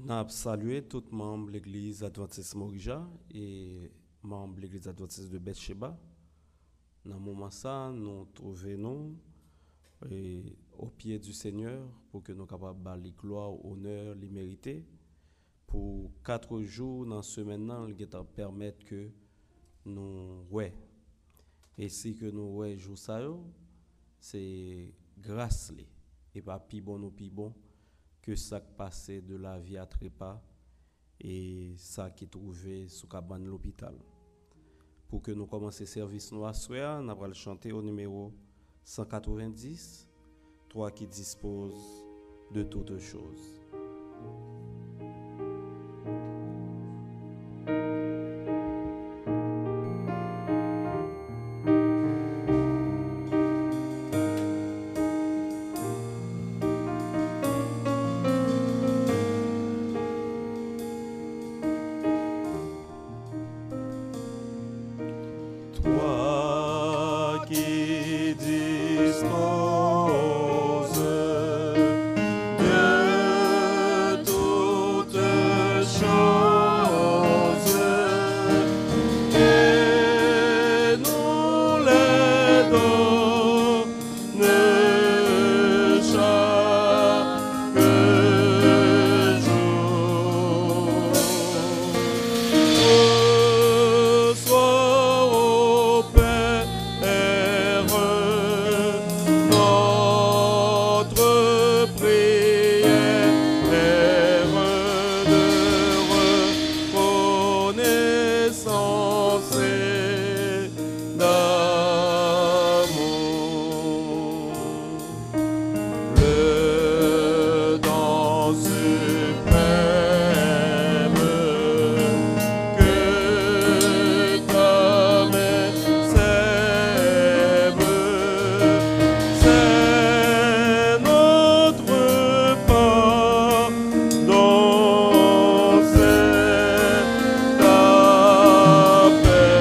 N'a salué tout membre de l'église adventiste Morija et membre de l'église adventiste de Bethsheba. Dans ce moment ça, nous trouvons au pied du Seigneur pour que nous capables de les gloire, honneur, les mériter. Pour 4 jours dans ce semaine, il va permettre que nous et si que nous jour ça c'est grâce et pas pi bon ou pi bon que ça passé de la vie à trépas et ça qui trouvé sous cabane l'hôpital. Pour que nous commencions le service nous à soir, nous allons chanter au numéro 190, toi qui dispose de toutes choses. Toi qui disposes de toutes choses et nous les donnes chaque jour. Reçois, ô Père, notre prière de reconnaissance et d'amour. Le temps suprême que ta main sème, c'est notre pardon, c'est ta paix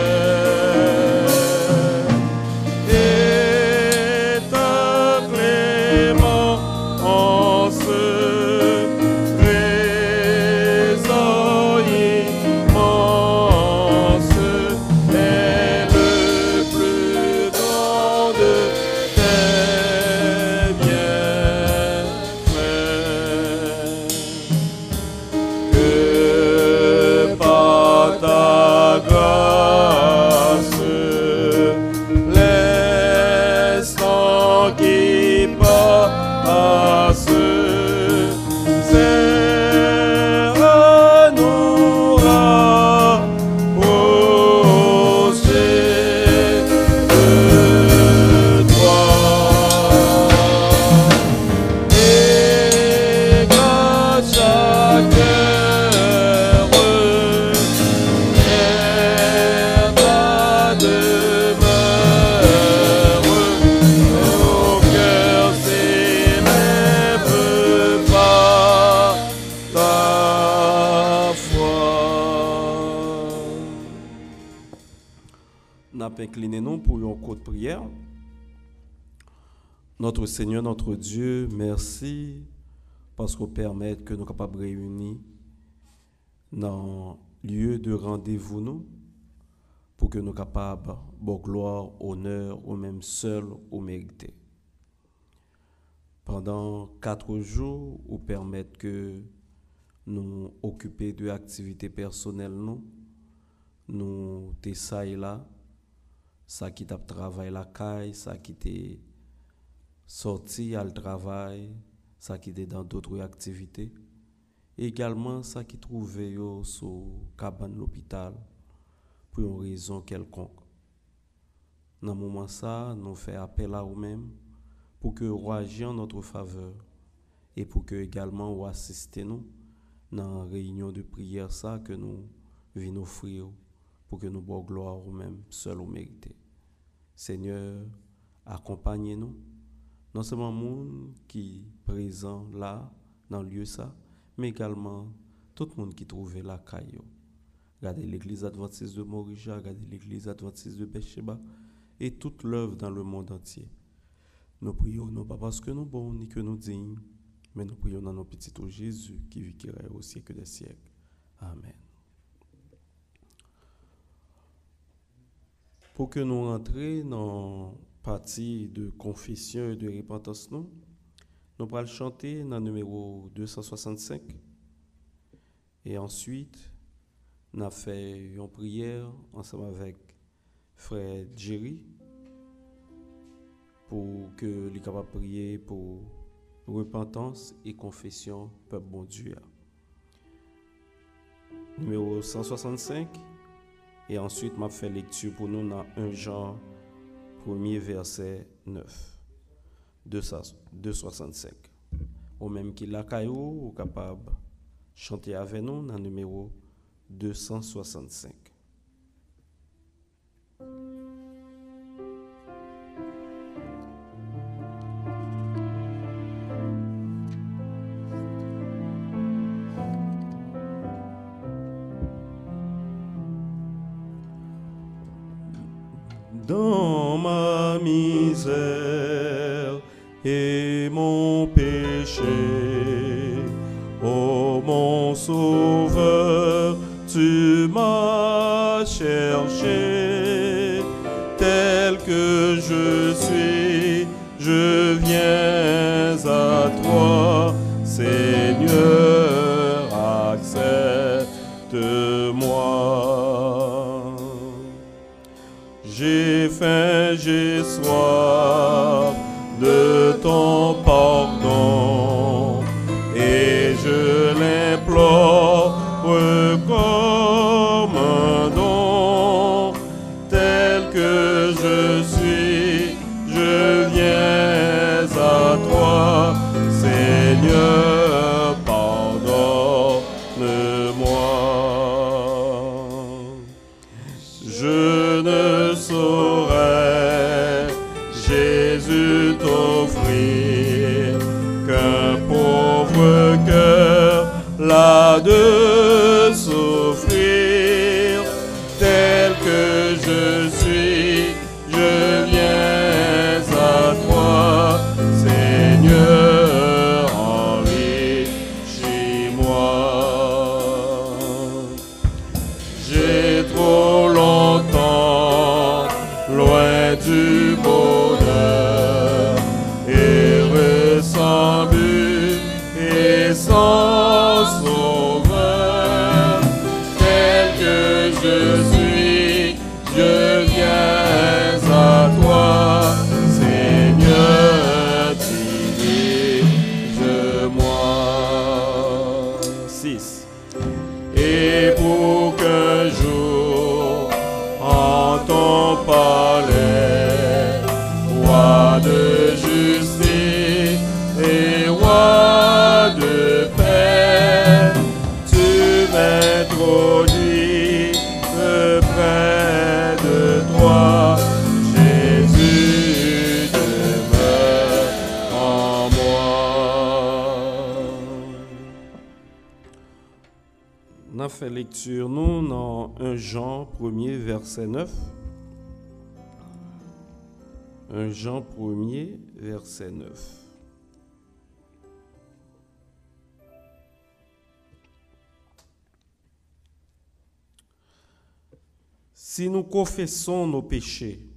et ta clémence, trésor immense, est le plus grand de tes bienfaits. Que par ta grâce, l'instant qui passe, c'est à nous rapprocher de toi. Et qu'à chaque heure, ta demeure, au cœur s'élève par ta foi. Nous avons incliné nous pour une courte prière. Notre Seigneur, notre Dieu, merci parce qu'on permet que nous soyons capables de réunir dans le lieu de rendez-vous nous pour que nous soyons capables de gloire, honneur ou même seul ou mérité. Pendant 4 jours, ou permettre que nous occuper de activités personnelles nous t'essaye là, ça qui t'a travail la caille, ça qui t'est sorti à le travail, ça qui est dans d'autres activités. Également, ça qui trouvait sur cabane l'hôpital pour une raison quelconque. Dans ce moment ça, nous faisons appel à vous-même pour que vous agiez en notre faveur et pour que également vous assistez nous dans la réunion de prière ça que nous venons offrir pour que nous bonne gloire à vous-même, seul ou mérité. Seigneur, accompagnez-nous. Non seulement monde qui présent là dans le lieu ça, mais également tout le monde qui trouve la caillou. Regardez l'église adventiste de Morija, regardez l'église adventiste de Bethsheba et toute l'œuvre dans le monde entier. Nous prions non pas parce que nous bons ni que nous dignes, Mais nous prions dans nos petits ô Jésus qui vit qui règne au siècle des siècles. Amen. Pour que nous rentrions dans la partie de confession et de repentance, nous allons chanter dans le numéro 265. Et ensuite, nous avons fait une prière ensemble avec frère Jerry pour que les capables de prier pour repentance et confession, peuple bon Dieu. Numéro 165. Et ensuite, m'a fait lecture pour nous dans 1 Jean 1er verset 9. 265. Au même qu'il l'a caillou, ou capable de chanter avec nous dans le numéro 265. Dans ma misère et mon péché, ô mon Sauveur, tu m'as cherché. Tel que je suis, je viens à toi, Seigneur, accepte-moi. J'ai faim, j'ai soif de ton pardon et je l'implore comme un don. Tel que je suis, je viens à toi, Seigneur, pardonne-moi. Je ne saurais, Jésus, t'offrir qu'un pauvre cœur là de souffrir. Tel que je suis, je viens à toi, Seigneur, enrichis-moi. J'ai trop longtemps loin du bonheur et sans but et sans sauveur. Tel que je suis, je viens à toi, Seigneur, dirige-moi. 6. Et pour qu'un jour en ton palais, roi de justice et roi de paix, tu m'introduis près de toi, Jésus, demeure en moi. On a fait lecture, nous, dans 1 Jean 1er, verset 9. 1 Jean 1er, verset 9. Si nous confessons nos péchés,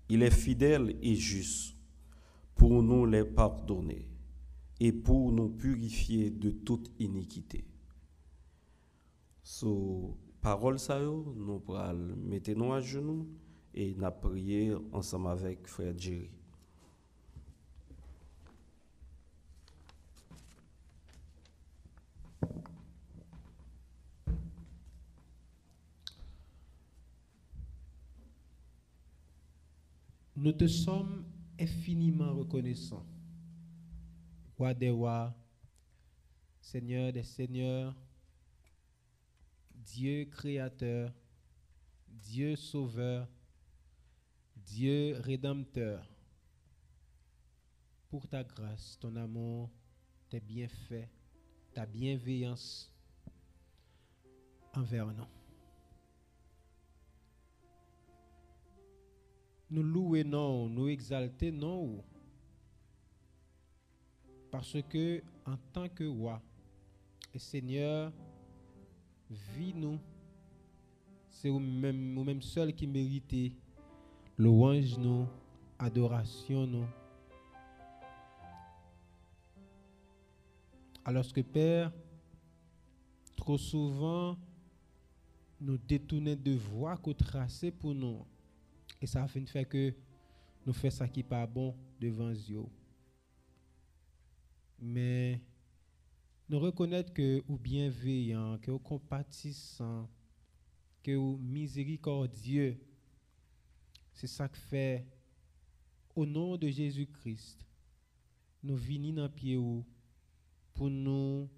il est fidèle et juste pour nous les pardonner et pour nous purifier de toute iniquité. So, parole ça yo, nous pral mettre nous à genoux et nous prier ensemble avec frère Jerry. Nous te sommes infiniment reconnaissants. Roi des rois, Seigneur des seigneurs, Dieu créateur, Dieu sauveur, Dieu rédempteur, pour ta grâce, ton amour, tes bienfaits, ta bienveillance envers nous. Nous louons, nous exaltons, Parce que, en tant que roi et Seigneur, vis nous, c'est vous-même seul qui méritez louange nous, adoration nous. Alors que Père, trop souvent, nous détournons de voies qu'on tracées pour nous. Et ça fait que nous faisons ça qui n'est pas bon devant Dieu. Mais nous reconnaître que vous bienveillant, que vous compatissant, que vous miséricordieux, c'est ça que fait, au nom de Jésus-Christ, nous venons dans pied pour nous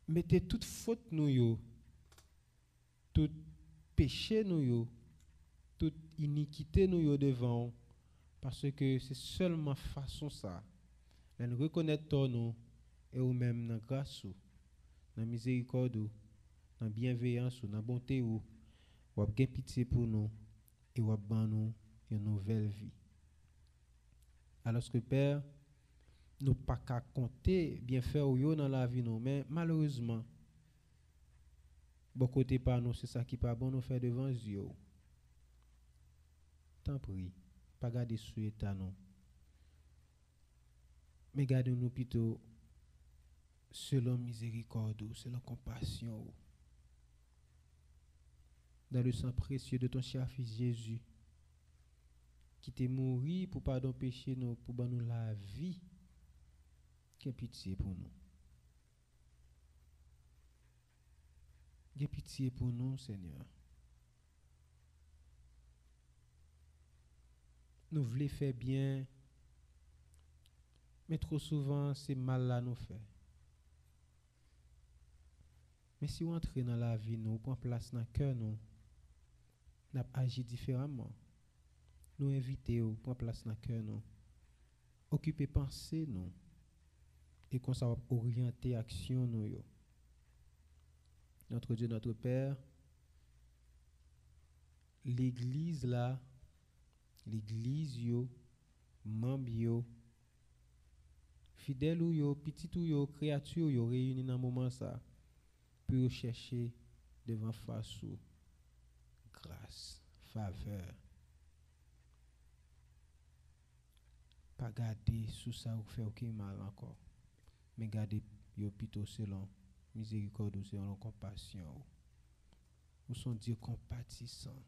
mettre toute faute nous, tout péché nous, toute iniquité nous devant, parce que c'est seulement façon ça. Nous reconnaître nous et nous-mêmes dans grâce, dans miséricorde, dans bienveillance, dans bonté, ou avez pitié pour nous et vous avez nous une nouvelle vie. Alors que Père, nous pas qu'à compter bien faire dans la vie nous, mais malheureusement, bon côté par nous, c'est ça qui pas bon nous faire devant Dieu. Tant pis, pas garder sous état non. Mais gardez-nous plutôt selon miséricorde, selon compassion. Dans le sang précieux de ton cher fils Jésus, qui t'est mort pour pardon péché nous, pour nous la vie, qu'est pitié pour nous. Qu'est pitié pour nous, Seigneur. Nous voulons faire bien, mais trop souvent, c'est mal là nous fait. Mais si on entre dans la vie, nous prenons place dans le cœur, nous agissons différemment. Nous invitons, prendre place dans le cœur, nous occuper pensée, nous et qu'on ça va orienter action, nous. Notre Dieu, notre Père, l'église là, l'église yo, membre yo, fidèle ou yo, petit ou yo, créature yo réunis dans moment ça pour chercher devant face ou grâce, faveur. Pas garder sous ça ou faire aucun mal encore, mais garder yo plutôt selon miséricorde ou selon compassion. Nous sommes Dieu compatissant.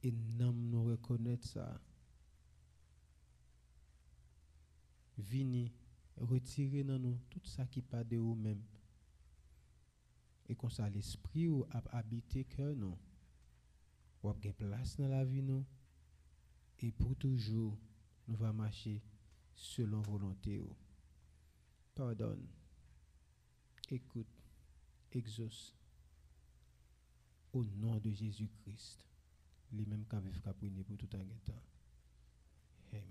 Et nous reconnaître ça. Vini, retirer dans nous tout ça qui pas de vous-même. Et comme ça, l'esprit ou habiter cœur nous. Ou a place dans la vie nous. Et pour toujours, nous va marcher selon volonté. Pardonne. Écoute. Exauce. Au nom de Jésus-Christ. Les mêmes qui vivent qu'à prier pour tout un temps. Amen.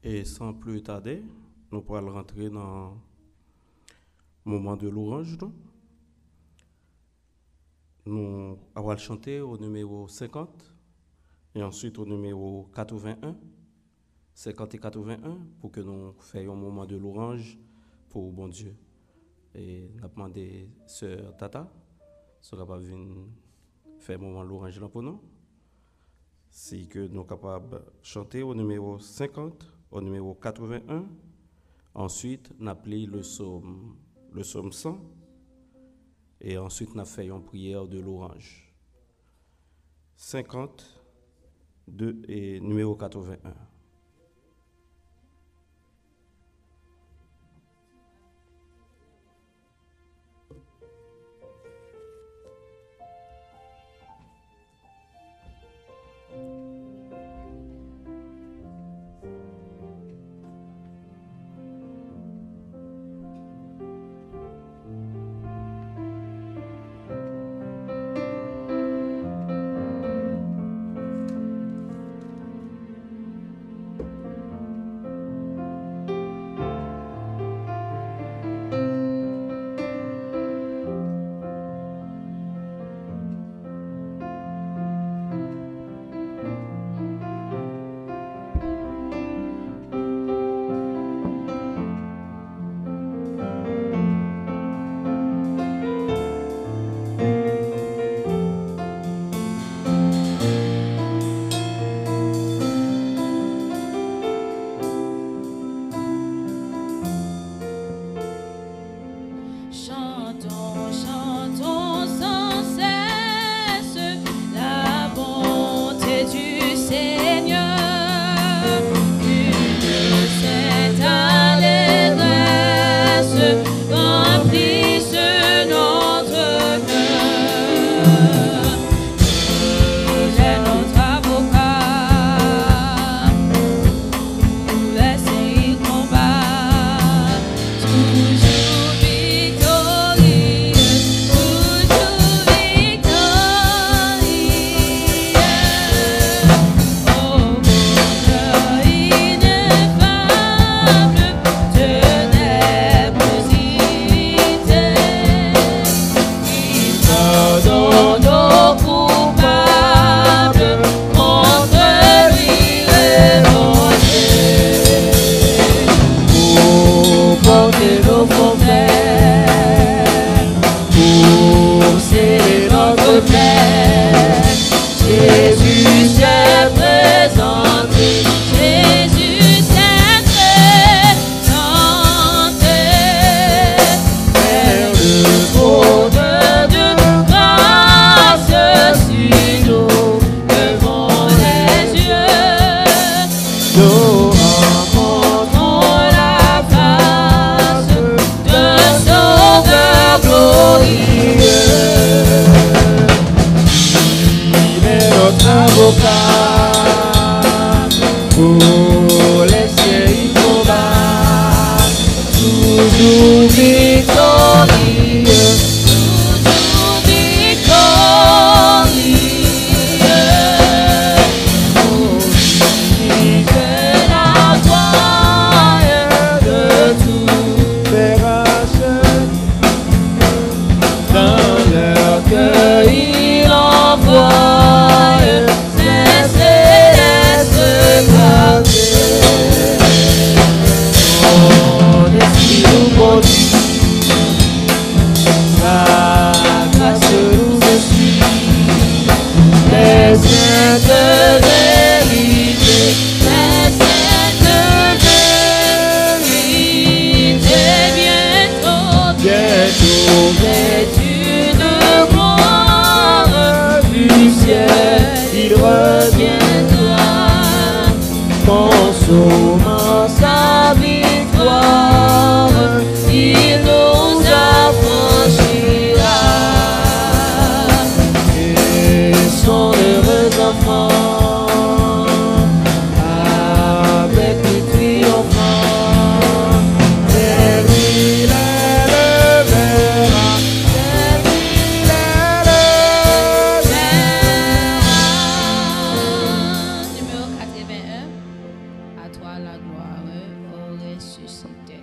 Et sans plus tarder, nous pourrons rentrer dans le moment de l'orange. Nous allons chanter au numéro 50 et ensuite au numéro 81, 50 et 81, pour que nous fassions un moment de l'orange pour bon Dieu. Et nous avons demandé Sœur Tata, sera pas venir faire un moment de l'orange là pour nous. Si que nous sommes capables de chanter au numéro 50, au numéro 81, ensuite nous appelons le psaume 100, et ensuite nous faisons une prière de l'orange. 50 et numéro 81. toujours victorieux, toujours victorieux. Oh, dis que la gloire de tout les rachète. Dans leur cœur, il envoie ses célestes grâces. Mon esprit nous conduit, sa grâce nous essuie, les saintes vérités, les saintes vérités, bientôt, bientôt, vêtus de gloire du ciel, il reviendra, consommant sa victoire, il nous affranchira. Et son heureux enfant, avec lui triomphant, vers lui l'élèvera, vers lui l'élèvera. Numéro 81. À toi la gloire, ô ressuscité.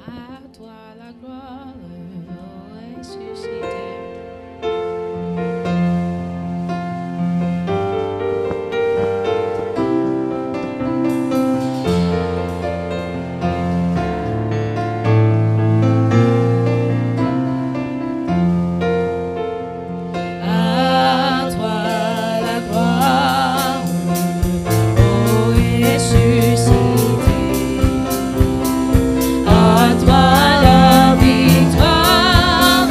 À toi la gloire, ô ressuscité. À toi la gloire, ô ressuscité. À toi la victoire,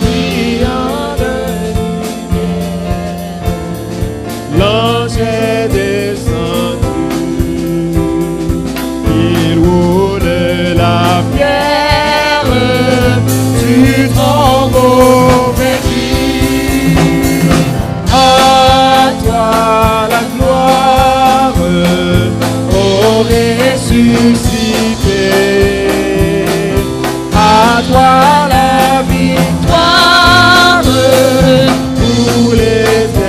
brillante lumière. L'ange est descendu, il roule la pierre du tombeau vaincu. À toi la gloire, ô ressuscité. À toi la victoire pour l'éternité.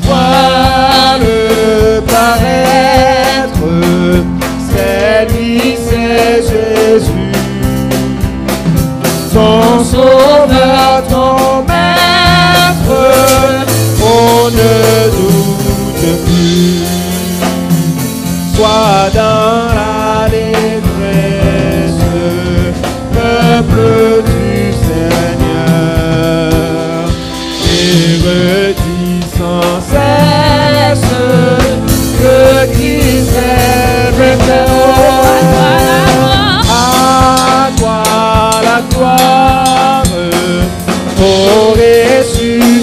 Vois-le paraître, c'est lui, c'est Jésus, ton sauveur, ton maître, on ne doute plus. Sois dans la détresse, peuple du Seigneur, et redis sans cesse que Christ est vainqueur. À toi la gloire, ô ressuscité.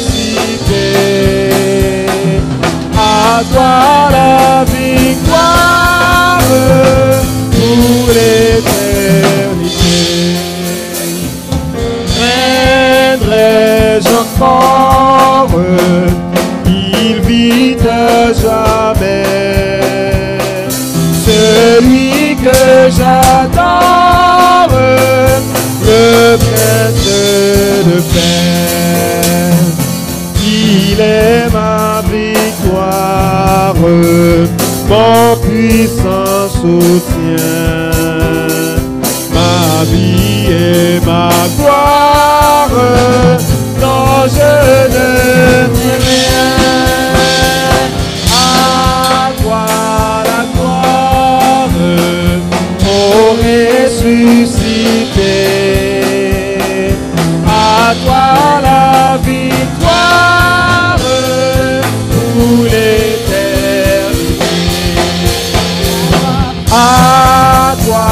À toi la victoire pour l'éternité. Viendrai-je encore, il vit à jamais, celui que j'adore, le prince de paix. Il est ma victoire, mon puissant soutien, ma vie et ma gloire, dont je ne sais rien. À toi la gloire, ô ressuscité. À toi la victoire pour l'éternité. À toi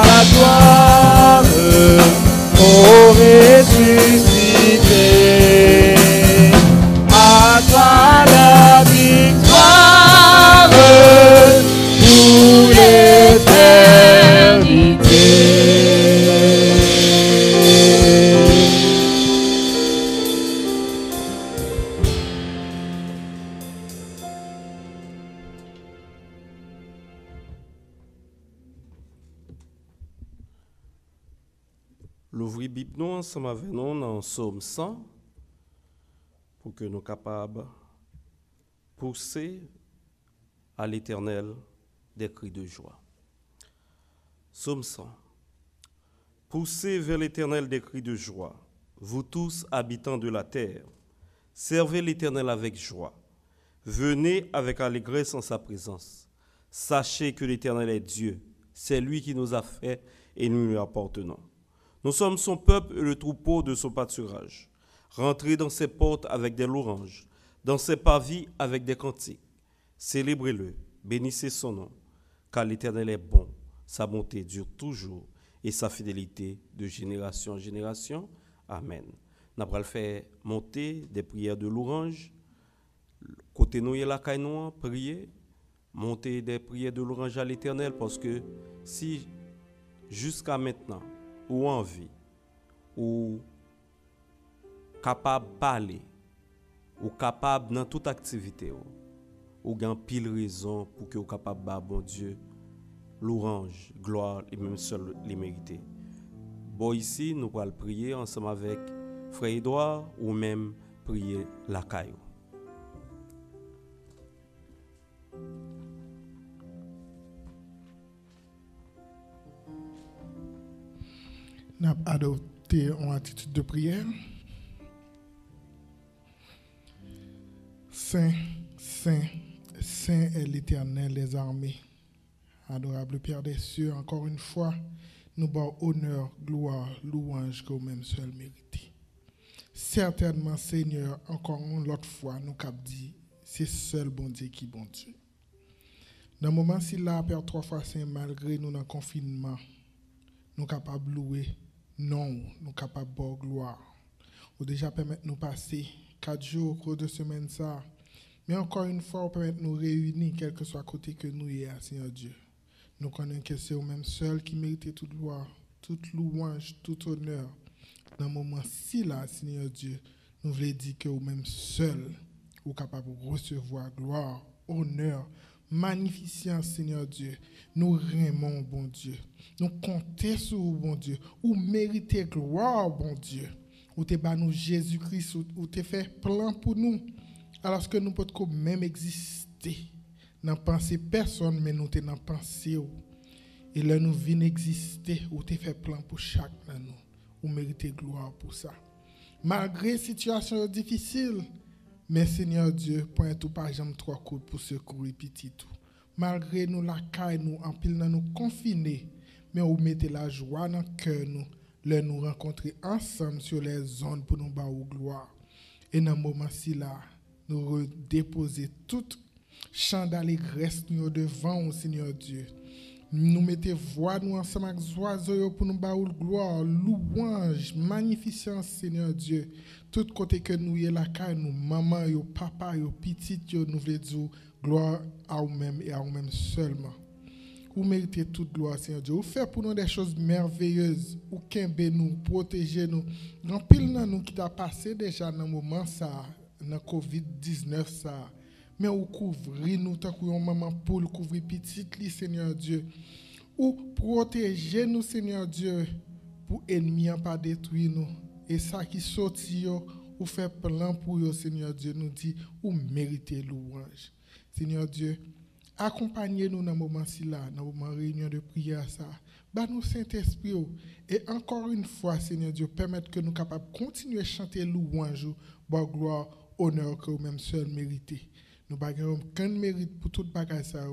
la gloire, ô ressuscité. L'ouvrir Bible nous ensemble avec nous dans Psaume 100 pour que nous soyons capables de pousser à l'Éternel des cris de joie. Psaume 100. Poussez vers l'Éternel des cris de joie, vous tous habitants de la terre. Servez l'Éternel avec joie. Venez avec allégresse en sa présence. Sachez que l'Éternel est Dieu. C'est lui qui nous a fait et nous lui appartenons. Nous sommes son peuple et le troupeau de son pâturage. Rentrez dans ses portes avec des louanges, dans ses parvis avec des cantiques. Célébrez-le, bénissez son nom, car l'Éternel est bon, sa bonté dure toujours et sa fidélité de génération en génération. Amen. Nous allons faire monter des prières de louange. Côté nous, il y a la caille noire, prier, monter des prières de louange à l'Éternel, parce que si jusqu'à maintenant, ou en vie, ou capable de parler, ou capable dans toute activité, ou gain pile raison pour que vous capable de bon Dieu, louange, gloire et même seul les mériter. Bon, ici, nous allons prier ensemble avec Frère Edouard ou même prier la caillou. Nous avons adopté une attitude de prière. Saint, Saint, Saint est l'Éternel des armées. Adorable Père des cieux, encore une fois, nous bons honneur, gloire, louange que vous-même seul méritez. Certainement, Seigneur, encore une autre fois, nous cap dit, c'est seul bon Dieu qui est bon Dieu. Dans le moment si là, Père 3 fois Saint, malgré nous dans le confinement, nous capables de louer, non, nous capables de gloire. Ou déjà permettre nous passer 4 jours au cours de semaine ça. Mais encore une fois, on permet de nous réunir, quel que soit côté que nous y est, Seigneur Dieu. Nous connaissons que c'est vous-même seul qui mérite toute gloire, toute louange, tout honneur. Dans le moment si là, Seigneur Dieu, nous voulons dire que vous-même seul, vous êtes capable de recevoir gloire, honneur, magnificence, Seigneur Dieu. Nous aimons, bon Dieu. Nous comptons sur vous, bon Dieu. Vous méritez gloire, bon Dieu. Vous t'es nous Jésus-Christ, vous t'es fait plan pour nous. Alors que nous ne pouvons même exister. Dans pensée personne, mais nous t'es dans pensée. Et là, nous venons exister, vous t'es fait plan pour chaque de nous. Vous méritez gloire pour ça. Malgré la situation difficile, mais Seigneur Dieu, point tout par exemple 3 coups pour secourir petit tout. Malgré nous la caille nous en pile nous confiner, mais vous mettez la joie dans le cœur nous, là nous rencontrer ensemble sur les zones pour nous battre gloire. Et dans le moment ci là, nous redéposer toute chant d'allégresse nous devant Seigneur Dieu. Nous mettez voix nous ensemble avec oiseaux pour nous battre gloire, louange, magnificence Seigneur Dieu. Tout côté que nous y la caille nous maman yo papa yo petit yo nous voulons dire gloire à vous-même et à vous-même seulement. Vous méritez toute gloire Seigneur Dieu. Vous faites pour nous des choses merveilleuses. Vous kembe nous, protégez nous. Grand pile dans nous qui t'a passé déjà dans moment ça, dans Covid-19 ça. Mais vous couvrez nous tant que maman pour couvrir petite li Seigneur Dieu. Ou protégez nous Seigneur Dieu pour ennemis en pas détruire nous. Et ça qui sorti yo, ou fait plan pour yo Seigneur Dieu nous dit ou méritez louange. Seigneur Dieu, accompagnez-nous dans le moment ci là, dans le moment réunion de prière ça. Bah nous Saint-Esprit et encore une fois Seigneur Dieu, permettre que nous capables continuer à chanter louange, bon gloire, honneur que vous même seul méritez. Nous n'avons aucun mérite pour toute bagaille ça,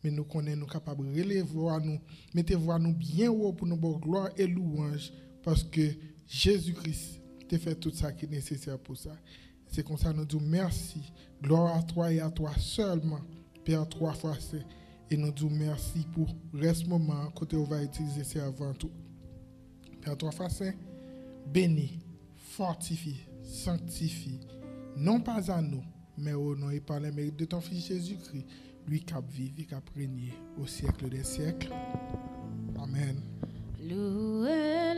mais nous connaissons nous capables de relever voix nous, mettez voix nous bien haut pour nous bon gloire et louange parce que Jésus-Christ t'a fait tout ça qui est nécessaire pour ça. C'est comme ça nous disons merci, gloire à toi et à toi seulement, Père 3 fois saint. Et nous disons merci pour reste moment côté on va utiliser ça avant tout. Père 3 fois saint, bénis, fortifie, sanctifie, non pas à nous, mais au nom et par les mérites de ton Fils Jésus-Christ, lui qui vit et qui régné au siècle des siècles. Amen. Louez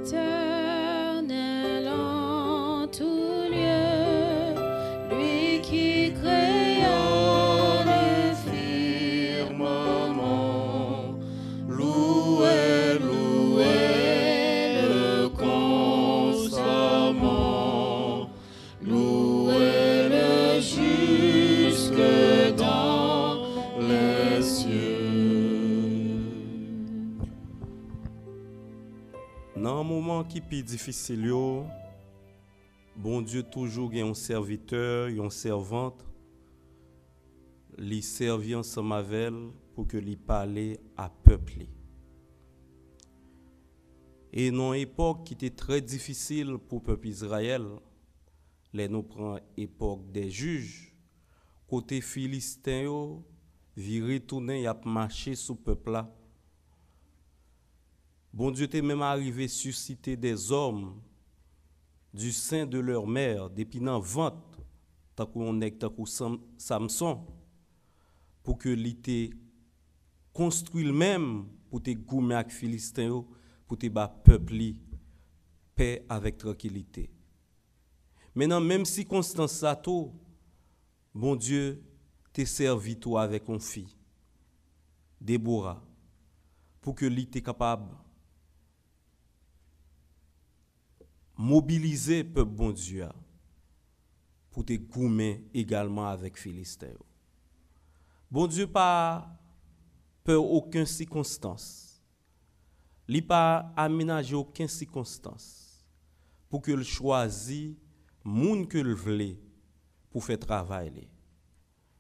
l'Éternel en tout lieu, lui qui créa le firmament. Louez, louez le moment qui est difficile, yo, bon Dieu toujours a un serviteur, une servante, li servi ensemble avec elle pour que li parle à peuple. Et dans une époque qui était très difficile pour le peuple Israël, les nous prend époque des juges, côté philistin yo, vi retourner y a marché sous peuple là. Bon Dieu t'est même arrivé susciter des hommes du sein de leur mère depuis dans vente, tant qu'on est tant qu'on Samson, pour que l'été construit le même pour te goumer avec philistin yo, pour te bas peuple paix avec tranquillité. Maintenant même circonstance ça tout, bon Dieu t'est servi toi avec une fille Déborah pour que l'été capable mobiliser peuple bon Dieu pour te goumer également avec philistin. Bon Dieu pas peur aucune circonstance. Il pas aménager aucune circonstance pour que le choisit moun que le vle pour faire travail.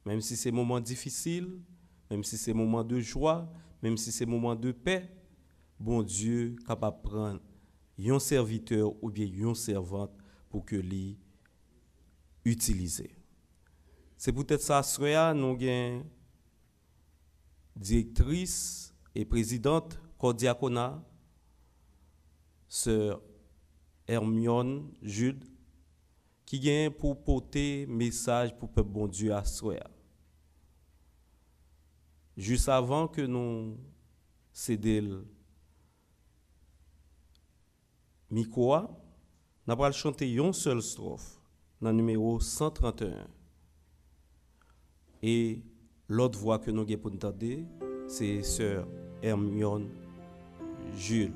Même si c'est moment difficile, même si c'est moment de joie, même si c'est moment de paix, bon Dieu capable de prendre un serviteur ou bien une servante pour que l'y utiliser. C'est peut-être ça, soya, nous avons directrice et présidente Cordiacona, sœur Hermione Jude, qui vient pour porter message pour le peuple bon Dieu à soya. Juste avant que nous cédions Mikoa, nous allons chanter une seule strophe dans le numéro 131. Et l'autre voix que nous avons pour entendre, c'est sœur Hermione Jules.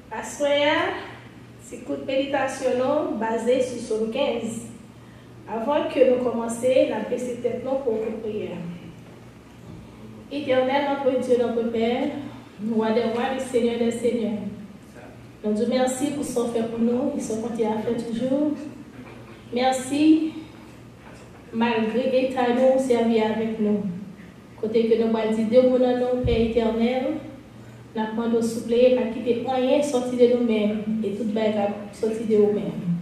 À ce moment, c'est coup de méditation basé sur Somme 15. Avant que nous commencions, la baisser tête pour une prière. Éternel, notre Dieu, notre Père, nous roi des rois, le Seigneur des seigneurs. Nous disons merci pour ce qu'on fait pour nous, et ce qu'on continue à faire toujours. Merci, malgré l'état nous servi avec nous. Côté que nous avons dit deux mots dans nous, Père éternel, nous avons demandé de suppléer, pas quitter rien sorti de nous-mêmes, et tout bagage sorti de nous-mêmes.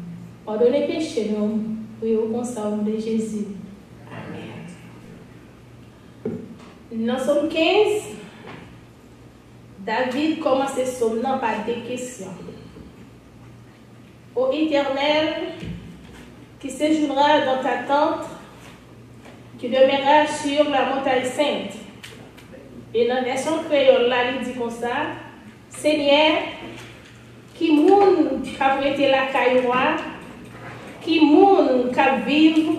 Pardonnez péché nous, oui, au constat de Jésus. Amen. Dans Somme 15, David commence ce psaume par des questions. Ô Éternel, qui séjournera dans ta tente, qui demeurera sur la montagne sainte. Et dans la version créole, là, il dit comme ça, Seigneur, qui moun a prêté la cailloua, qui moun a vivre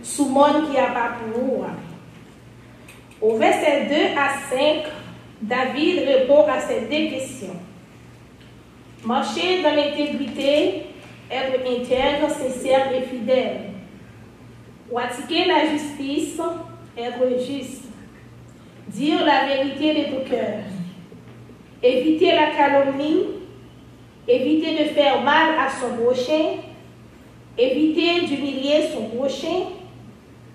sous monde qui a pas pour vous. Au verset 2 à 5, David répond à ces deux questions. Marcher dans l'intégrité, être intègre, sincère et fidèle. Pratiquer la justice, être juste. Dire la vérité de tout cœur. Éviter la calomnie. Éviter de faire mal à son prochain. Éviter d'humilier son prochain.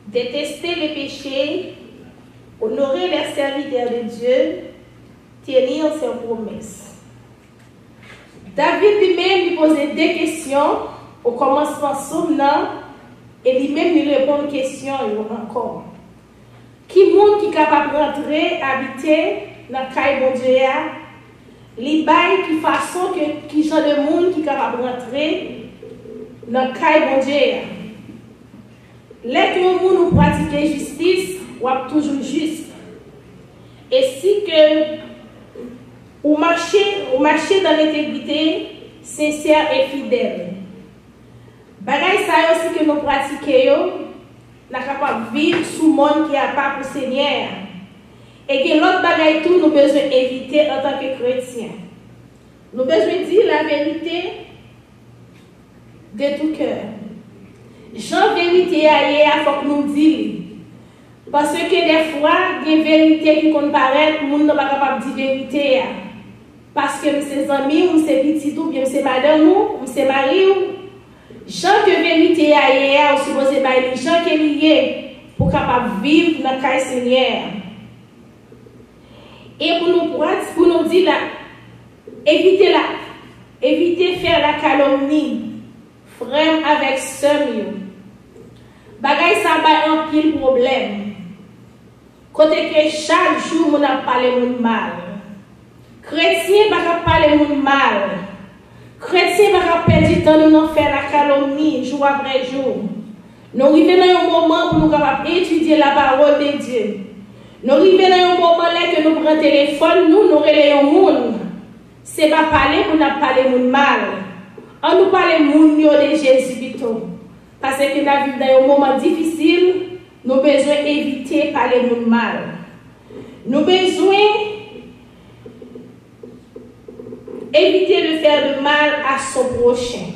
Détester les péchés. Honorer les serviteurs de Dieu. Tenir ses promesses. David lui-même lui posait deux questions au commencement somnant et lui-même lui répond aux questions encore. Qui monde qui est capable de rentrer, habiter dans le caille bon Dieu, les bails qui façon que qui genre de monde qui est capable de rentrer dans le caille bon Dieu. Les que nous pratiquons justice, ou toujours juste. Et si que ou marcher dans l'intégrité, sincère et fidèle. Bagay ça aussi que nous pratiquons, nous sommes capables de vivre sous le monde qui n'a pas pour Seigneur. Et que l'autre bagay tout, nous avons besoin d'éviter en tant que chrétiens. Nous avons besoin de dire la vérité de tout cœur. Jean vérité hier, il faut que nous disions. Parce que des fois, il y a des vérités qui comparaissent, nous ne sommes pas capables de dire vérité. Parce que ses amis, ou ses petits ou bien ses madame ou ses maris, gens que vérité hier, ou supposé les gens qui sont liés pour capable vivre dans le cas Seigneur. Et pour nous dire là, éviter faire la calomnie, frère avec sœur. Bagay ça va un pile problème. Côté que chaque jour, on a parlé de mal. Chrétien ne va pas parler de mal. Chrétien ne va pas perdre du temps de nous faire la calomnie jour après jour. Nous arrivons dans un moment où nous sommes capables d'étudier la parole de Dieu. Nous arrivons dans un moment où nous prenons le téléphone, nous relayons le monde. Ce n'est pas parler pour nous parler de mal. On nous parle de Jésus plutôt. Parce que nous vivons dans un moment difficile, nous avons besoin d'éviter de parler de mal. Nous avons besoin éviter de faire de mal à son prochain.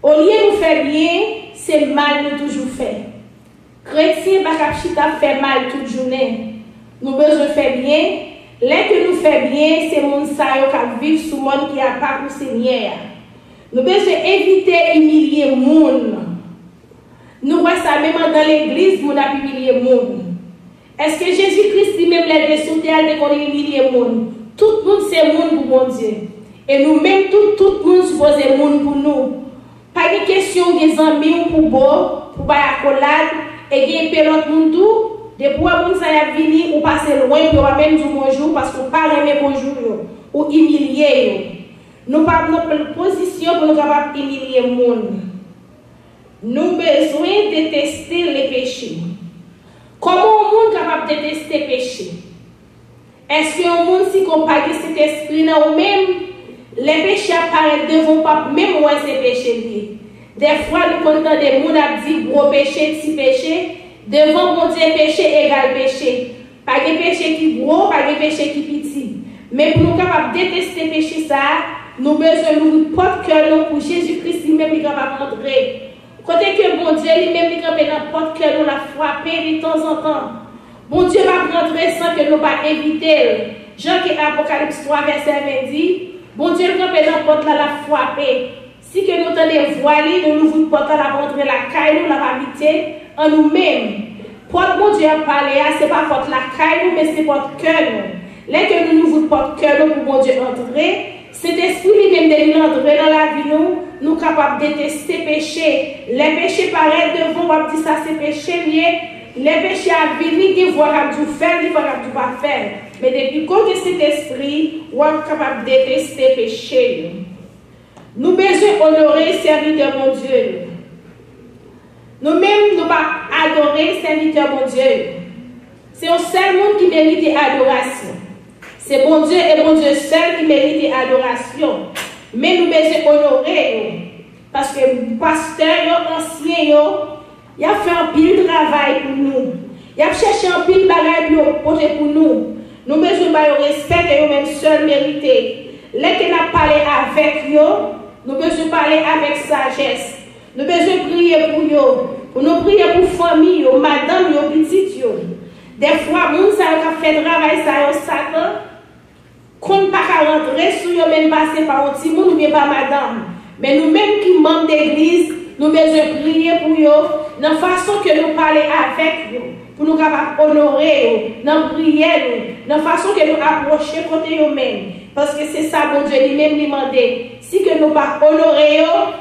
Au lieu de faire bien, c'est mal nous toujours fait. Chrétien, bakapchita fait mal toute journée. Nous besoin de faire bien. Les que nous faisons bien, c'est mon sayo qui vit sous le monde qui n'a pas pour Seigneur. Nous besoin éviter humilier le monde. Nous voyons ça même dans l'église, nous avons humilié le monde. Est-ce que Jésus-Christ lui-même l'a sous terre de qu'on humilier le monde? Tout le monde c'est monde pour mon Dieu. Et nous-mêmes, tout le monde suppose monde pour nous. Pas de question des amis pour beau, pour bailler accolade, et des pelote monde tout. Depuis que vous avez venu, ou passer loin, pour même dire bonjour, parce que vous ne pas aimer bonjour, ou humilier. Nous n'avons pas notre position pour nous capables d'humilier le monde. Nous avons besoin de détester les péchés. Comment le monde est capable de détester les péchés? Est-ce que le monde, si on parle de cet esprit, ou même les péchés apparaissent devant pas, même où ces péchés? Des fois, nous entendons des gens qui disent gros péché, petit péché. Devant mon Dieu, péché égale péché. Pas de péché qui gros, pas de péché qui petit. Mais pour nous capables de détester péché ça, nous besoin nous porte cœur pour Jésus-Christ lui-même qui est capable d'entrer. Côté que bon Dieu lui-même qui est capable de porte cœur nous la frapper de temps en temps. Bon Dieu va rentrer sans que nous pas éviter. Jean qui est Apocalypse 3 verset 20 dit, bon Dieu qui est dans porte la frapper. Si que nous entendons voiler, nous nous porte la rentrer la caille nous la habiter en nous-mêmes. Porte bon Dieu a parlé, c'est pas porte la caille mais c'est porte cœur nous. Dès que nous nous porte cœur pour bon Dieu entrer, cet esprit lui-même de l'entrer dans la vie nous sommes capables de détester péché. Les péchés pareils devant on dire ça c'est péché lié. Les péchés à venir qui voient du faire, qui voient du pas faire. Mais depuis que cet esprit, on est capable de détester péché. Nous besoin honorer serviteur mon Dieu. Nous-mêmes nous pas adorer serviteur mon Dieu. C'est un seul monde qui mérite adoration. C'est bon Dieu et bon Dieu seul qui mérite adoration. Mais nous besoin honorer. Parce que le pasteur, ancien, il a fait un pile travail pour nous. Il a cherché un pile bagage pour nous. Nous besoin de respect et nous-mêmes seuls mériter. Lorsqu'on a parlé avec eux, nous besoin parler avec sagesse. Nous besoin prier pour eux. Pour nous prier pour famille, madame, petite. Des fois, les gens qui fait travail, ça Satan. Qu'on ne peut pas rentrer sur eux, même passer par un petit monde ou bien par madame. Mais nous-mêmes qui membres d'église, nous besoin prier pour eux, de la façon que nous parlons avec eux, pour nous capables honorer eux, dans prier de la façon que nous approcher côté eux-mêmes. Parce que c'est ça, bon Dieu lui-même lui demandé. Si que nous ne pas honorer eux,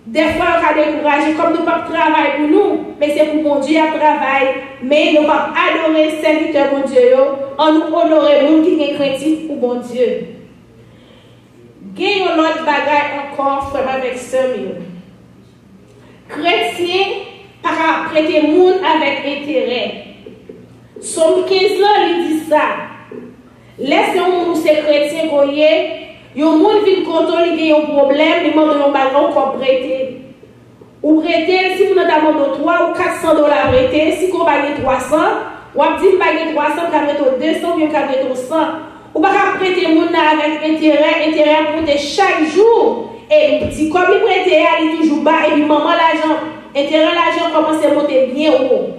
des fois on va décourager, comme nous ne pas travailler pour nous, mais c'est pour mon Dieu à travail. Mais nous ne pas adorer le serviteur bon Dieu, en nous honorer nous qui sommes chrétiens pour bon Dieu. Gagnons l'autre bagaille encore, frère, avec ce mieux. Chrétien, par prêter monde avec intérêt. Somme 15 là, il dit ça. Laissez-nous ces chrétiens goyer. Yon monde vient content, il y a un problème, il demande un ballon qu'on prête. Ou prêter, si vous avez 3 ou 400 dollars prêter, si vous avez 300, ou avez dit que 300, vous avez 200, vous avez 100. Ou pas prêter mon avec intérêt pour chaque jour. Et petit comme il prête, il est toujours bas, et puis maman l'argent, l'argent commence à monter bien haut.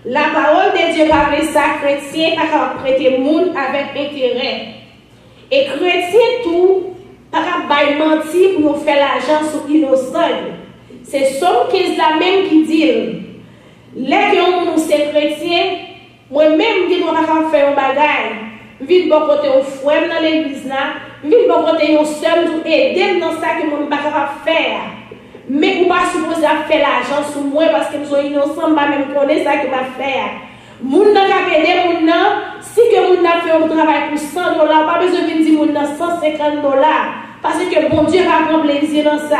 La parole de Dieu va appeler ça chrétien, pas prêter monde avec intérêt. Et chrétien tout, pas mentir pour nous faire l'argent sur innocent. C'est Somme 15 la même qui dit, les que nous sommes chrétiens, moi-même qui ne dois pas faire un bagage, vite bon côté au frère dans l'église là, vite bon côté au soeur pour aider dans ça que nous ne pouvons pas faire. Mais vous ne pas supposé faire l'argent sur moi parce que nous sommes innocents, pas même connaître ça que va faire. Moun n'a qu'à aider moun nan, si que moun n'a fait un travail pour 100 dollars, pas besoin de dire moun nan 150 dollars. Parce que bon Dieu va prendre plaisir dans ça.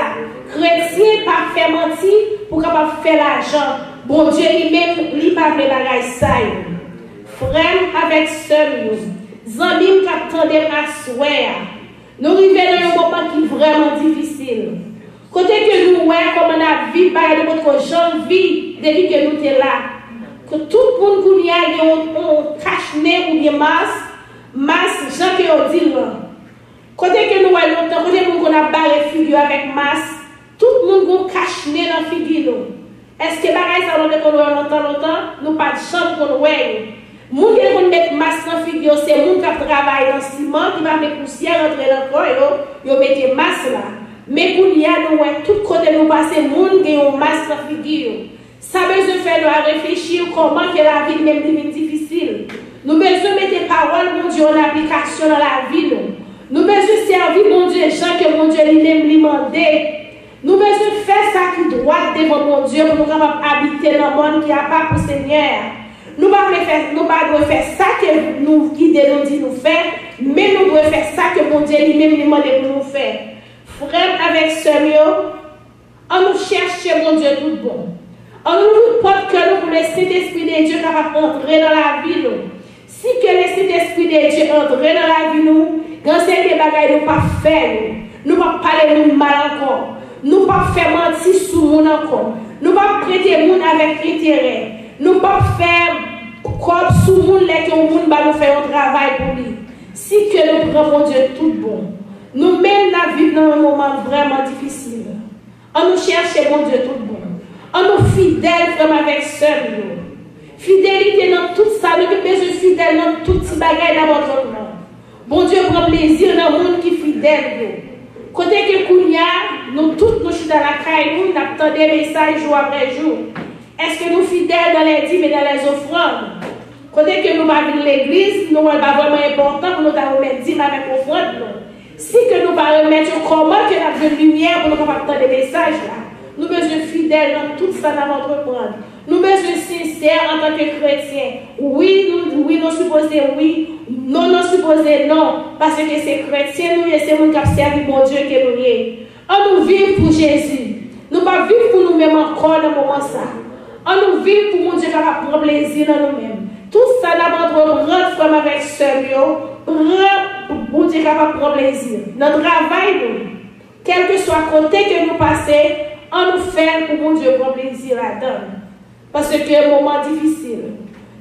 Chrétien pas faire mentir pour capable faire l'argent. Bon Dieu lui-même, lui pas faire bagay ça. Frère avec sœur, zami qui attendent à souhait. Nous arrivons dans un moment qui est vraiment difficile. Côté que nous voyons comment on a vécu de notre janvier depuis que nous sommes là. Que tout le monde qui a un cache-nez ou bien masse, gens qui ont dit là. Côté que nous voyons longtemps, côté que nous avons barré figure avec masse, tout le monde a cache-nez dans la figure. Est-ce que bagay ça nous avons longtemps, nous pas de chance pour nous voyons. Moun qui vont mettre masse dans la figure, c'est moun qui travaille dans le ciment, qui va mettre poussière entrer dans le corps, ils mettent masse là. Mais pour y aller, tout côté nous passer, moun qui ont masse dans la figure. Ça besoin faire nous réfléchir comment que la vie même devient difficile. Nous besoin mettre les paroles mon Dieu en application dans la vie. Nous besoin servir mon Dieu, gens que mon Dieu lui-même lui demandé. Nous besoin faire ça qui doit devant mon Dieu pour nous capables habiter dans le monde qui a pas pour Seigneur. Nous ne devons pas faire ça que nous guidons, nous dit nous faire, mais nous devons faire ça que mon Dieu lui-même lui demande pour nous faire. Frère avec sœur, on nous cherche mon Dieu tout bon. On nous porte que nous pour le Saint-Esprit de Dieu capable d'entrer dans la vie. Si que le Saint-Esprit de Dieu entre dans la vie, nous, quand c'est des bagailles, nous ne pas faire. Nous ne pas parler de mal encore. Nous ne pas faire mentir sur nous encore. Nous ne pas prêter monde avec intérêt. Nous ne pas faire comme sur nous, les que nous va nous faire un travail pour lui. Si que nous prenons, mon Dieu, tout bon. Nous-mêmes, la vie dans un moment vraiment difficile. On nous cherche, mon Dieu, tout bon. On nous fidèles vraiment avec seul. Fidélité dans tout ça, nous sommes besoin fidèles dans tout ce bagage dans votre monde. Bon Dieu prend plaisir dans le monde qui est fidèle. Côté que Kounia, nous tous nous sommes dans la caille, nous attendons des messages jour après jour. Est-ce que nous fidèles dans les dîmes et dans les offrandes? Côté que nous allons à l'église, nous n'est pas vraiment important pour nous remettre dîmes avec offrande. Si que nous allons remettre comment que la lumière pour nous attendre des messages là. Nous besoin fidèles dans tout ça dans votre monde. Nous besoin sincères en tant que chrétiens. Oui, nous supposons oui. Non, nous supposons non. Parce que c'est chrétien, nous et c'est mon qui servi mon Dieu que nous y. On nous vit pour Jésus. Nous ne pas vivre pour nous-mêmes encore dans le moment ça. On nous vit pour mon Dieu qui va prendre plaisir dans nous-mêmes. Tout ça dans votre grande femme avec sœur, mon Dieu qui va prendre plaisir. Notre travail, nous, quel que soit côté que nous passons, on nous fait pour mon Dieu prendre plaisir là-dedans. Parce que c'est un moment difficile.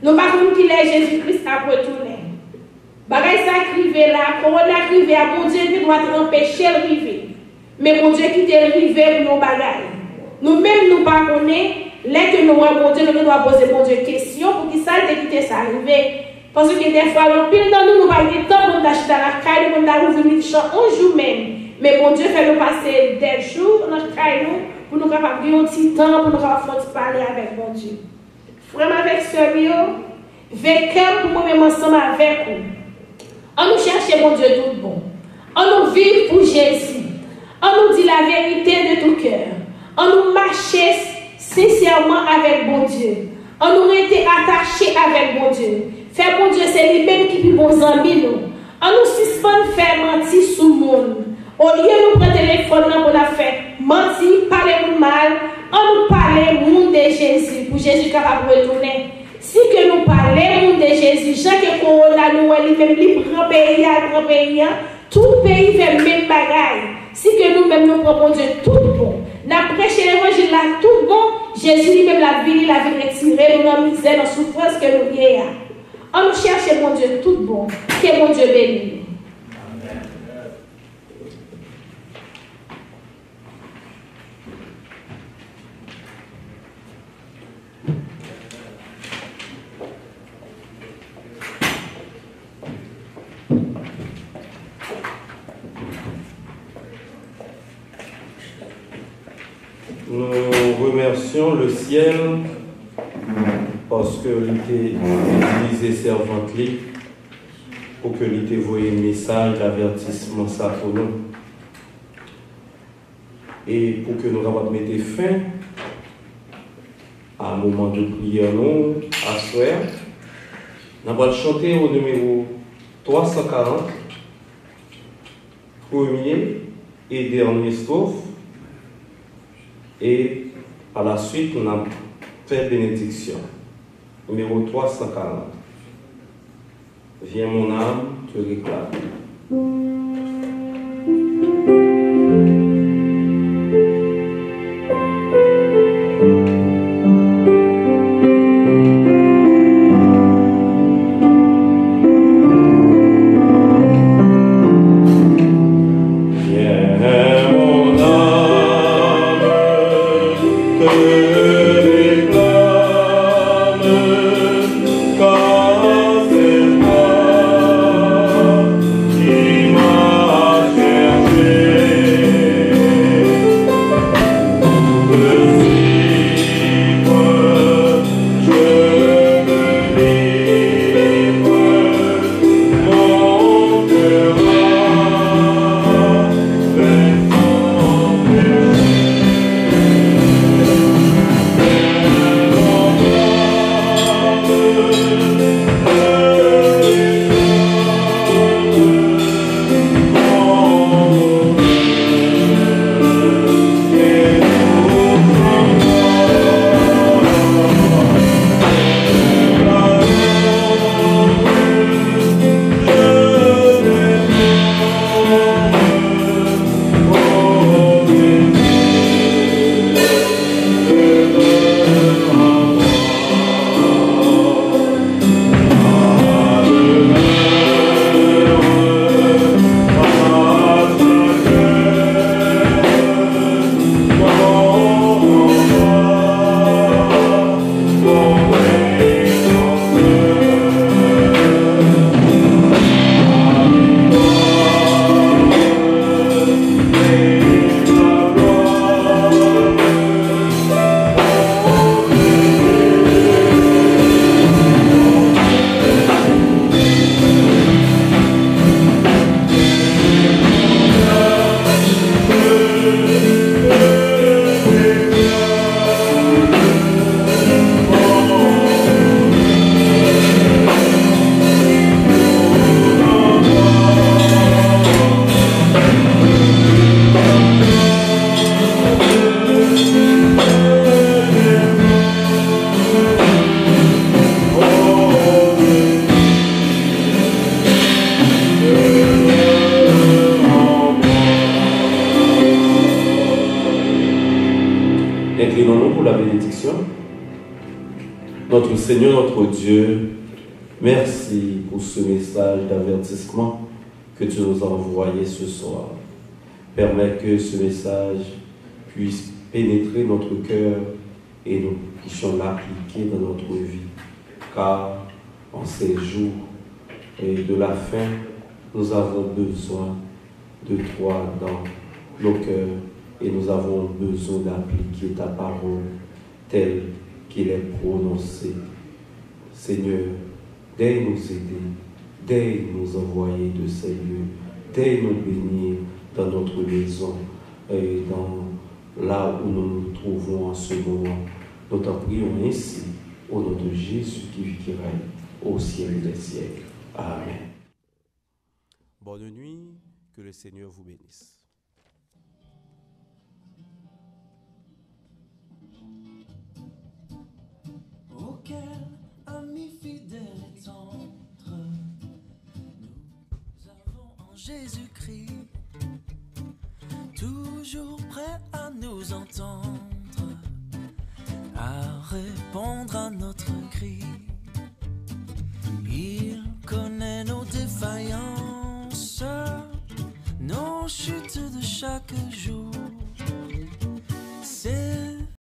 Nous ne pouvons pas qu'il est Jésus-Christ à retourner. Bagay ça arrivé là, quand on arrivé à mon Dieu qui doit empêcher de arriver. Mais mon Dieu qui t'est arrivé pour nos bagailles. Nous-mêmes, nous ne connaissons pas. Là que nous voyons mon Dieu, nous devons poser mon Dieu question pour qu'il sache de quitter ça arriver. Parce que des fois, nous pile dans nous, nous n'avons pas de temps pour nous acheter dans la caille, pour nous ouvrir le champ un jour même. Mais mon Dieu fait nous passer des jours dans la caille pour nous capables de un petit temps, pour nous capables de parler avec mon Dieu. Vraiment avec ce mieux, vécu pour moi-même ensemble avec vous. On nous cherche mon Dieu tout bon. On nous vit pour Jésus. On nous dit la vérité de tout cœur. On nous marche sincèrement avec mon Dieu. On nous était attachés avec mon Dieu. Faire mon Dieu, c'est lui-même qui peut bon amis nous. On nous suspend faire mentir sous le monde. Au lieu de nous prendre le téléphone pour la faire mentir, parler mal, on nous parle monde de Jésus pour Jésus capable de retourner. Si que nous parlons de Jésus, Jean que Corona nous lui-même libre pays, tout pays fait le même bagaille. Si que nous-mêmes nous prenons Dieu tout bon, nous prêchons l'évangile là tout bon, Jésus lui-même la vie retirée, nous dans la misère, dans la souffrance que nous avons. On nous cherche mon Dieu tout bon, que mon Dieu bénisse. Nous remercions le ciel parce que l'ité utilisé servante pour que l'ité voie un message d'avertissement ça pour nous. Et pour que nous puissions mettre fin à un moment de prière nous, à soir, nous allons chanter au numéro 340, premier et dernier strophe. Et à la suite, on a fait bénédiction. Numéro 340. Viens mon âme, te réclame. Car c'est toi qui m'as Notre Seigneur, notre Dieu, merci pour ce message d'avertissement que tu nous as envoyé ce soir. Permets que ce message puisse pénétrer notre cœur et nous puissions l'appliquer dans notre vie. Car en ces jours et de la fin, nous avons besoin de toi dans nos cœurs et nous avons besoin d'appliquer ta parole telle qu'il est prononcé. Seigneur, daigne nous aider, daigne nous envoyer de ces lieux, daigne nous bénir dans notre maison et dans là où nous nous trouvons en ce moment. Nous t'en prions ainsi, au nom de Jésus qui vit, qui règne au ciel des siècles. Amen. Bonne nuit, que le Seigneur vous bénisse. Auquel ami fidèle et tendre, nous avons en Jésus-Christ, toujours prêt à nous entendre, à répondre à notre cri. Il connaît nos défaillances, nos chutes de chaque jour.